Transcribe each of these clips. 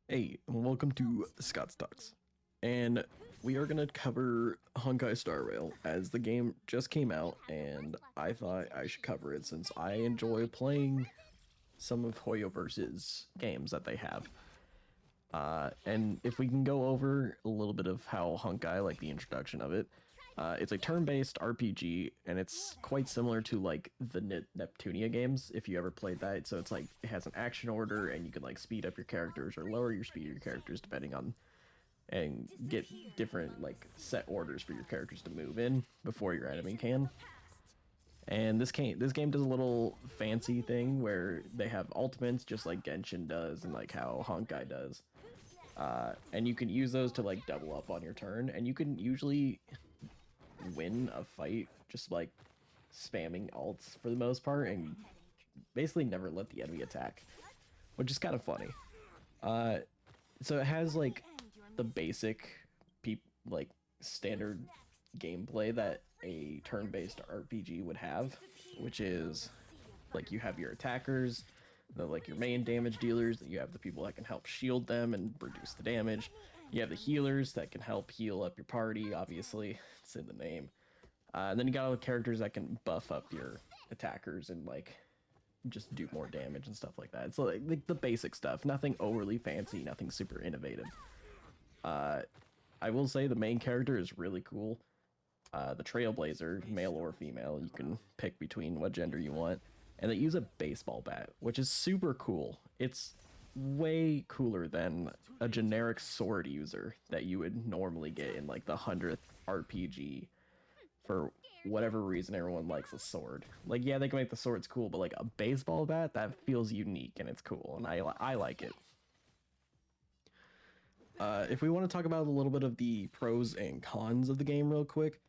Hey, and welcome to Scott's Talks. And we are going to cover Honkai Star Rail as the game just came out, and I thought I should cover it since I enjoy playing some of Hoyoverse's games that they have. And if we can go over a little bit of how Honkai, like the introduction of it, it's a turn-based RPG, and it's quite similar to like the Neptunia games, if you ever played that. So it's like it has an action order, and you can like speed up your characters or lower your speed of your characters depending on, and get different like set orders for your characters to move in before your enemy can. And this game does a little fancy thing where they have ultimates just like Genshin does and like how Honkai does. And you can use those to like double up on your turn, and you can usually win a fight just like spamming alts for the most part and basically never let the enemy attack, which is kind of funny. So it has like the basic like standard gameplay that a turn-based RPG would have, which is like you have your attackers, like your main damage dealers, you have the people that can help shield them and reduce the damage. You have the healers that can help heal up your party, obviously, it's in the name. And then you got all the characters that can buff up your attackers and like just do more damage and stuff like that. It's like the basic stuff, nothing overly fancy, nothing super innovative. I will say the main character is really cool. The Trailblazer, male or female, you can pick between what gender you want. And they use a baseball bat, which is super cool. It's way cooler than a generic sword user that you would normally get in like the 100th RPG. For whatever reason, everyone likes a sword. Like, yeah, they can make the swords cool, but like a baseball bat, that feels unique and it's cool, and I like it. If we want to talk about a little bit of the pros and cons of the game real quick,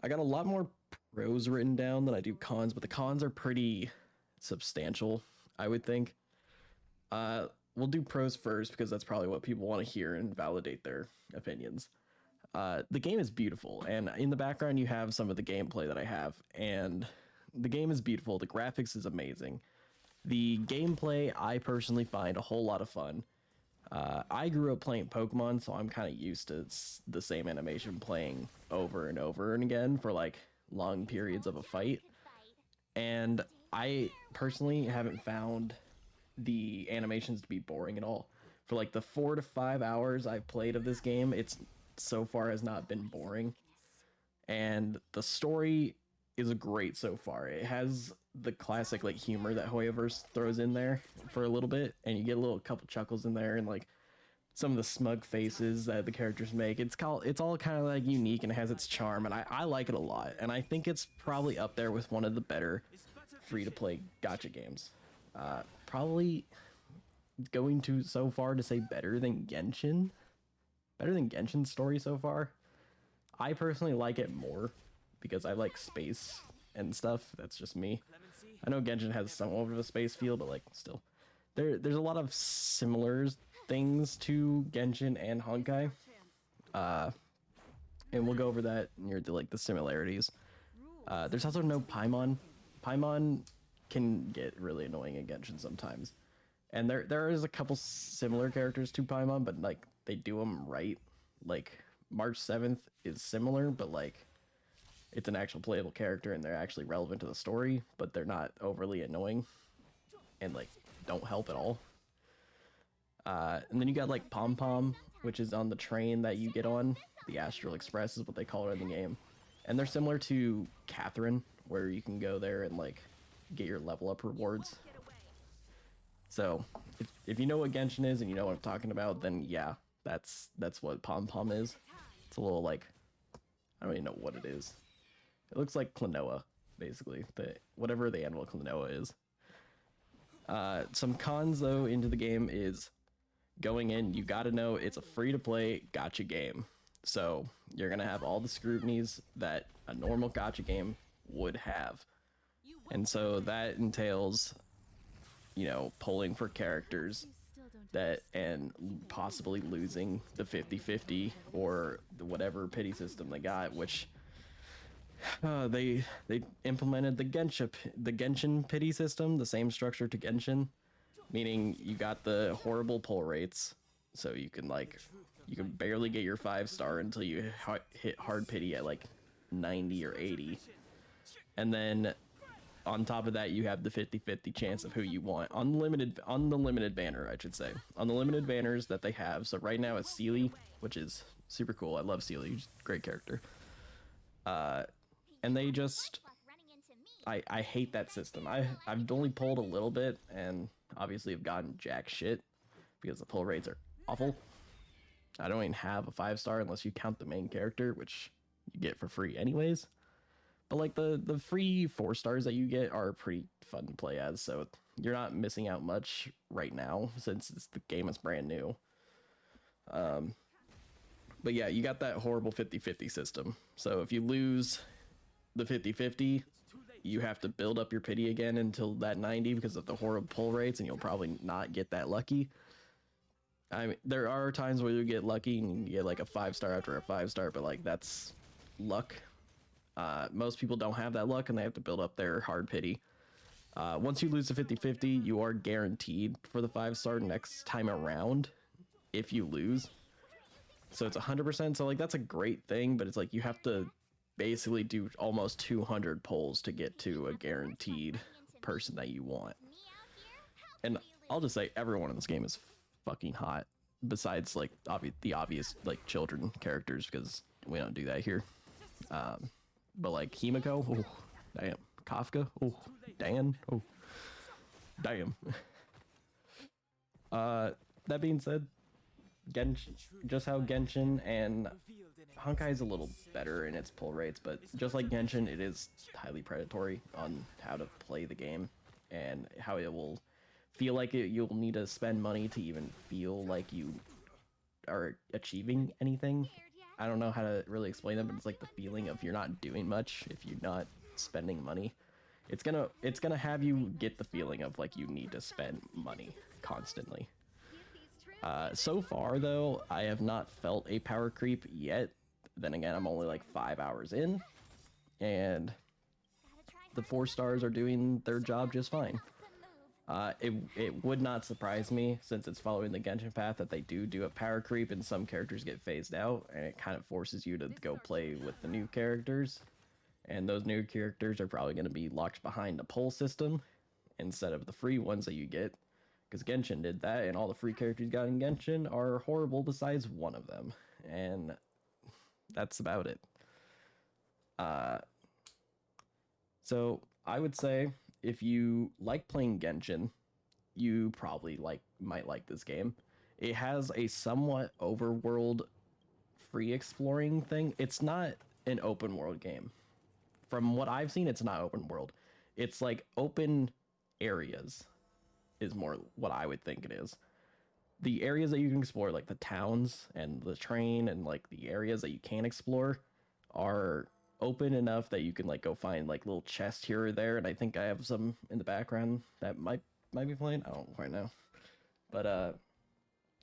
I got a lot more pros written down than I do cons, but the cons are pretty substantial, I would think. We'll do pros first because that's probably what people want to hear and validate their opinions. The game is beautiful, and in the background you have some of the gameplay that I have, and the game is beautiful. The graphics is amazing. The gameplay I personally find a whole lot of fun. I grew up playing Pokemon, so I'm kind of used to the same animation playing over and over and again for like long periods of a fight. And I personally haven't found the animations to be boring at all. For like the 4 to 5 hours I've played of this game, it's so far has not been boring. And the story is great so far. It has the classic like humor that Hoyoverse throws in there for a little bit, and you get a little couple chuckles in there, and like some of the smug faces that the characters make. It's all kind of like unique and has its charm, and I like it a lot. And I think it's probably up there with one of the better free-to-play gacha games. Probably going to so far to say better than Genshin. Better than Genshin's story so far. I personally like it more because I like space and stuff. That's just me. I know Genshin has somewhat of a space feel, but like still, there's a lot of similar things to Genshin and Honkai. And we'll go over that near the similarities. There's also no Paimon. Paimon can get really annoying in Genshin sometimes, and there is a couple similar characters to Paimon, but like they do them right. Like March 7th is similar, but like it's an actual playable character and they're actually relevant to the story, but they're not overly annoying and like don't help at all. And then you got like Pom Pom, which is on the train that you get on. The Astral Express is what they call her in the game. And they're similar to Catherine, where you can go there and like get your level up rewards. So if you know what Genshin is and you know what I'm talking about, then yeah, that's what Pom Pom is. It's a little like, I don't even know what it is. It looks like Klonoa, basically. Whatever the animal Klonoa is. Some cons though into the game is going in, you gotta know it's a free-to-play gacha game. So you're gonna have all the scrutinies that a normal gacha game would have. And so that entails, you know, pulling for characters that and possibly losing the 50-50 or whatever pity system they got, which they implemented the Genshin pity system, the same structure to Genshin, meaning you got the horrible pull rates, So you can barely get your 5-star until you hit hard pity at like 90 or 80. And then on top of that, you have the 50-50 chance of who you want on the limited banner, I should say. On the limited banners that they have. So right now it's Sealy, which is super cool. I love Sealy, great character. And they just I hate that system. I've only pulled a little bit and obviously have gotten jack shit because the pull rates are awful. I don't even have a 5-star unless you count the main character, which you get for free anyways. But like the free 4-stars that you get are pretty fun to play as, so you're not missing out much right now since the game is brand new. But yeah, you got that horrible 50-50 system. So if you lose the 50-50, you have to build up your pity again until that 90 because of the horrible pull rates, and you'll probably not get that lucky. I mean, there are times where you get lucky and you get like a 5-star after a 5-star, but like that's luck. Most people don't have that luck and they have to build up their hard pity. Once you lose the 50-50, you are guaranteed for the 5-star next time around if you lose. So it's 100%. So like that's a great thing, but it's like you have to basically do almost 200 pulls to get to a guaranteed person that you want. And I'll just say everyone in this game is fucking hot, besides like the obvious like children characters, because we don't do that here. But like Himiko, oh damn, Kafka, oh Dan, oh damn. That being said, Genshin, just how Genshin and Honkai is a little better in its pull rates, but just like Genshin, it is highly predatory on how to play the game and how it will feel like you'll need to spend money to even feel like you are achieving anything. I don't know how to really explain that, but it's like the feeling of you're not doing much if you're not spending money. It's gonna have you get the feeling of like you need to spend money constantly. So far though, I have not felt a power creep yet. Then again, I'm only like 5 hours in, and the 4-stars are doing their job just fine. It would not surprise me, since it's following the Genshin path, that they do a power creep and some characters get phased out, and it kind of forces you to go play with the new characters. And those new characters are probably going to be locked behind a pull system instead of the free ones that you get, because Genshin did that, and all the free characters you got in Genshin are horrible besides one of them, and that's about it. So I would say if you like playing Genshin, you probably might like this game. It has a somewhat overworld free exploring thing. It's not an open world game. From what I've seen, it's not open world. It's like open areas is more what I would think it is. The areas that you can explore, like the towns and the train and like the areas that you can explore, are open enough that you can like go find like little chests here or there, and I think I have some in the background that might be playing. I don't quite know, but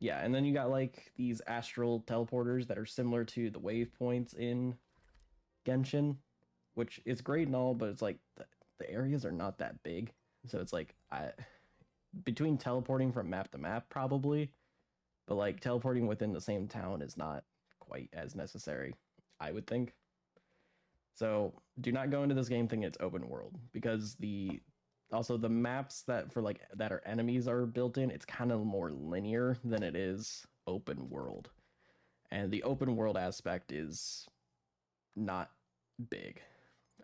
yeah. And then you got like these astral teleporters that are similar to the waypoints in Genshin, which is great and all, but it's like the areas are not that big, so it's like between teleporting from map to map probably, but like teleporting within the same town is not quite as necessary, I would think. So do not go into this game thinking it's open world, because the maps that are enemies are built in, it's kind of more linear than it is open world. And the open world aspect is not big.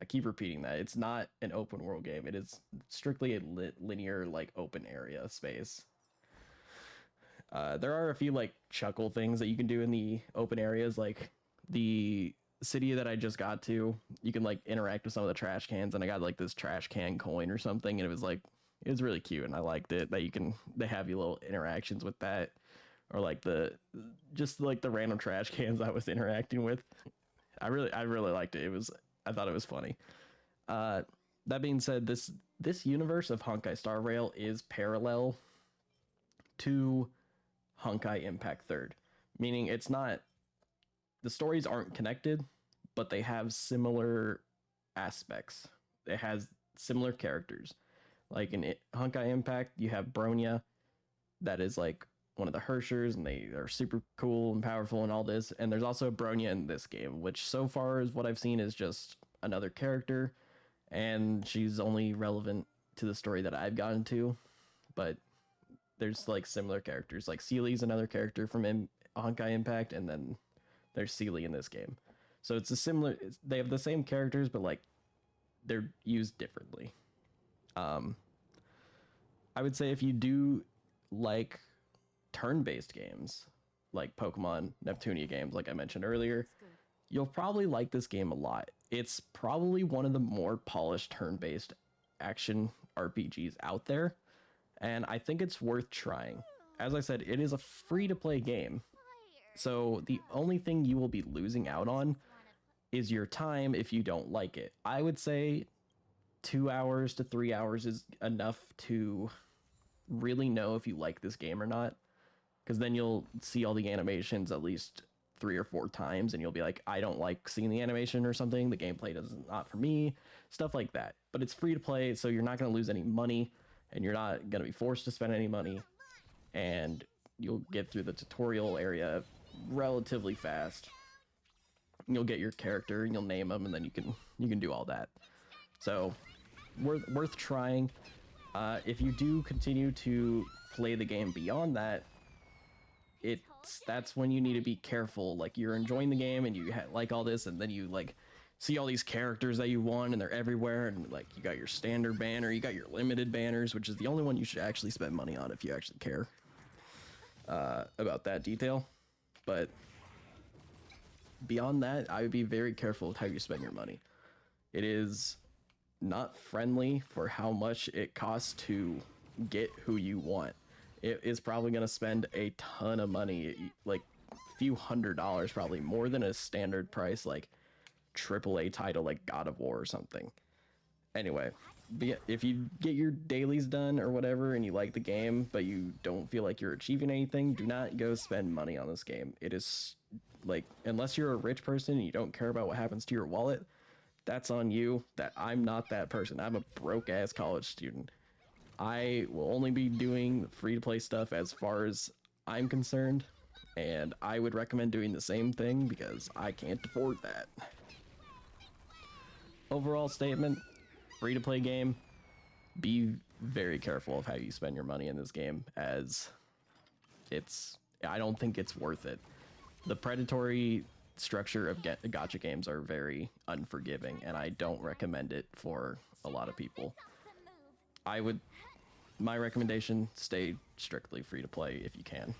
I keep repeating that. It's not an open world game. It is strictly a linear, like, open area space. There are a few like chuckle things that you can do in the open areas, like the city that I just got to, you can like interact with some of the trash cans, and I got like this trash can coin or something, and it was really cute, and I liked it that they have you little interactions with that, or like just like the random trash cans I was interacting with. I really liked it. I thought it was funny. That being said, this universe of Honkai Star Rail is parallel to Honkai Impact Third, meaning the stories aren't connected, but they have similar aspects. It has similar characters. Like in Honkai Impact, you have Bronya, that is like one of the Hershers, and they are super cool and powerful and all this. And there's also Bronya in this game, which so far is what I've seen is just another character, and she's only relevant to the story that I've gotten to. But there's like similar characters, like Seely's another character from Honkai Impact, and then there's Seely in this game. So it's a similar. They have the same characters, but like they're used differently. I would say if you do like turn-based games, like Pokemon Neptunia games, like I mentioned earlier, you'll probably like this game a lot. It's probably one of the more polished turn-based action RPGs out there, and I think it's worth trying. As I said, it is a free-to-play game, so the only thing you will be losing out on is your time if you don't like it. I would say 2 hours to 3 hours is enough to really know if you like this game or not, because then you'll see all the animations at least 3 or 4 times and you'll be like, I don't like seeing the animation or something, the gameplay does not for me, stuff like that. But it's free to play, so you're not going to lose any money and you're not going to be forced to spend any money, and you'll get through the tutorial area relatively fast. You'll get your character and you'll name them, and then you can do all that. So worth trying. If you do continue to play the game beyond that, that's when you need to be careful. Like, you're enjoying the game and you like all this, and then you like see all these characters that you want and they're everywhere, and like you got your standard banner, you got your limited banners, which is the only one you should actually spend money on if you actually care about that detail. But beyond that, I would be very careful with how you spend your money. It is not friendly for how much it costs to get who you want. It is probably going to spend a ton of money, like a few $100s, probably more than a standard price like AAA title like God of War or something. Anyway, if you get your dailies done or whatever and you like the game but you don't feel like you're achieving anything, do not go spend money on this game. It is like, unless you're a rich person and you don't care about what happens to your wallet, that's on you. That I'm not that person. I'm a broke ass college student. I will only be doing free to play stuff as far as I'm concerned, and I would recommend doing the same thing because I can't afford that. Overall statement, free to play game. Be very careful of how you spend your money in this game, as I don't think it's worth it. The predatory structure of gacha games are very unforgiving, and I don't recommend it for a lot of people. My recommendation, stay strictly free to play if you can.